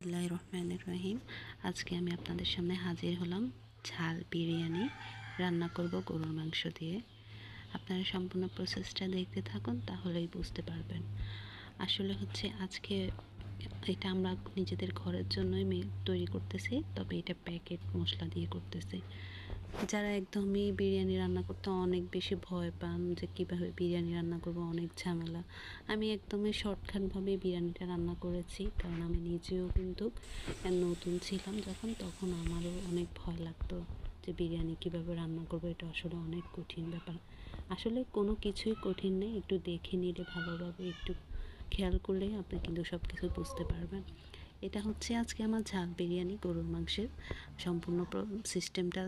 বিসমিল্লাহির রহমানির রহিম। আজকে আমি আপনাদের সামনে হাজির হলাম ঝাল বিরিয়ানি রান্না করব গরুর মাংস দিয়ে। আপনারা সম্পূর্ণ প্রসেসটা দেখতে থাকুন, তাহলেই বুঝতে পারবেন। আসলে হচ্ছে আজকে এটা আমরা নিজেদের ঘরের জন্যই তৈরি করতেছি, তবে এটা প্যাকেট মশলা দিয়ে করতেছি। যারা একদমই বিরিয়ানি রান্না করতে অনেক বেশি ভয় পান যে কীভাবে বিরিয়ানি রান্না করব, অনেক ঝামেলা, আমি একদমই শর্টকাটভাবে বিরিয়ানিটা রান্না করেছি। কারণ আমি নিজেও কিন্তু নতুন ছিলাম তখন আমারও অনেক ভয় লাগতো যে বিরিয়ানি কীভাবে রান্না করব, এটা আসলে অনেক কঠিন ব্যাপার। আসলে কোনো কিছুই কঠিন নেই, একটু দেখে নিলে ভালোভাবে একটু খেয়াল করলেই আপনি কিন্তু সব কিছু বুঝতে পারবেন। এটা হচ্ছে আজকে আমার ঝাল বিরিয়ানি গরুর মাংসের সম্পূর্ণ সিস্টেমটা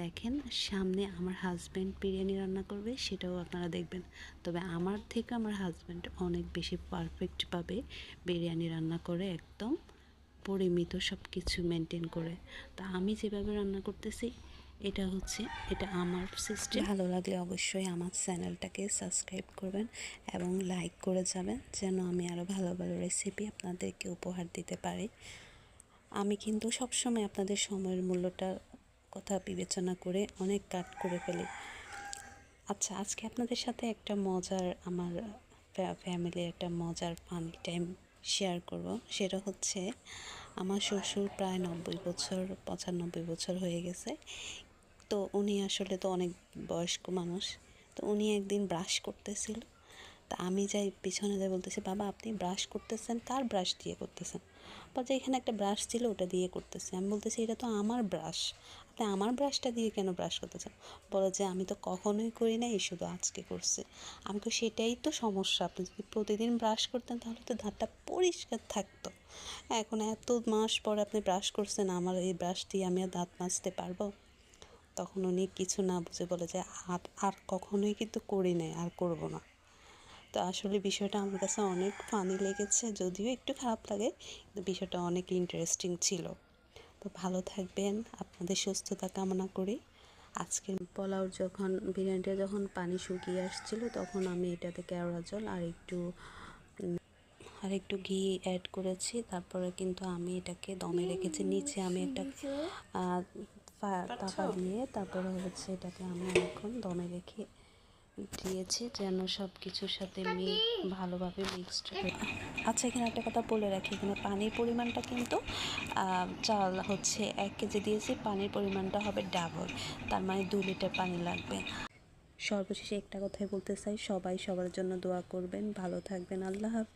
দেখেন। সামনে আমার হাজব্যান্ড বিরিয়ানি রান্না করবে, সেটাও আপনারা দেখবেন। তবে আমার থেকে আমার হাজব্যান্ড অনেক বেশি পারফেক্টভাবে বিরিয়ানি রান্না করে, একদম পরিমিত সব কিছু মেনটেন করে। তা আমি যেভাবে রান্না করতেছি এটা আমার সিস্টেম। ভালো লাগলে অবশ্যই আমার চ্যানেলটাকে সাবস্ক্রাইব করবেন এবং লাইক করে যাবেন, যেন আমি আরও ভালো ভালো রেসিপি আপনাদেরকে উপহার দিতে পারি। আমি কিন্তু সবসময় আপনাদের সময়ের মূল্যটা কথা বিবেচনা করে অনেক কাট করে ফেলি। আচ্ছা, আজকে আপনাদের সাথে একটা মজার, আমার ফ্যামিলির একটা মজার ফানি টাইম শেয়ার করব। সেটা হচ্ছে আমার শ্বশুর প্রায় 95 বছর হয়ে গেছে। তো উনি আসলে তো অনেক বয়স্ক মানুষ। তো উনি একদিন ব্রাশ করতেছিল, তা আমি যাই পিছনে যাই, বলতেছি, বাবা আপনি ব্রাশ করতেছেন, কার ব্রাশ দিয়ে করতেছেন? বলছে এখানে একটা ব্রাশ ছিল, ওটা দিয়ে করতেছি। আমি বলতেছি এটা তো আমার ব্রাশ, আপনি আমার ব্রাশটা দিয়ে কেন ব্রাশ করতেছেন? বলে যে আমি তো কখনোই করি নাই, শুধু আজকে করছি। আমি তো সেটাই তো সমস্যা, আপনি যদি প্রতিদিন ব্রাশ করতেন তাহলে তো দাঁতটা পরিষ্কার থাকতো। এখন এত মাস পরে আপনি ব্রাশ করছেন, আমার এই ব্রাশ দিয়ে আমি আর দাঁত মাজতে পারবো? তখন উনি কিছু না বুঝে বলে যে আর কখনোই কিন্তু করি নাই, আর করবো না। তো আসলে বিষয়টা আমার কাছে অনেক ফানি লেগেছে, যদিও একটু খারাপ লাগে, কিন্তু বিষয়টা অনেক ইন্টারেস্টিং ছিল। তো ভালো থাকবেন, আপনাদের সুস্থতা কামনা করি। আজকের বিরিয়ানিটা যখন পানি শুকিয়ে আসছিল, তখন আমি এটাতে কেওড়া জল আর একটু ঘি অ্যাড করেছি। তারপরে কিন্তু আমি এটাকে দমে রেখেছি। নিচে আমি একটা তাপা দিয়ে তারপরে হচ্ছে এটাকে আমি এখন দমে রেখে দিয়েছি, যেন সব কিছুর সাথে ভালোভাবে মিক্সড হয়ে। আচ্ছা, এখানে একটা কথা বলে রাখি, এখানে পানির পরিমাণটা কিন্তু চাল হচ্ছে 1 কেজি দিয়েছি, পানির পরিমাণটা হবে ডাবল, তার মানে 2 লিটার পানি লাগবে। সর্বশেষে একটা কথাই বলতে চাই, সবাই সবার জন্য দোয়া করবেন, ভালো থাকবেন। আল্লাহ হাফেজ।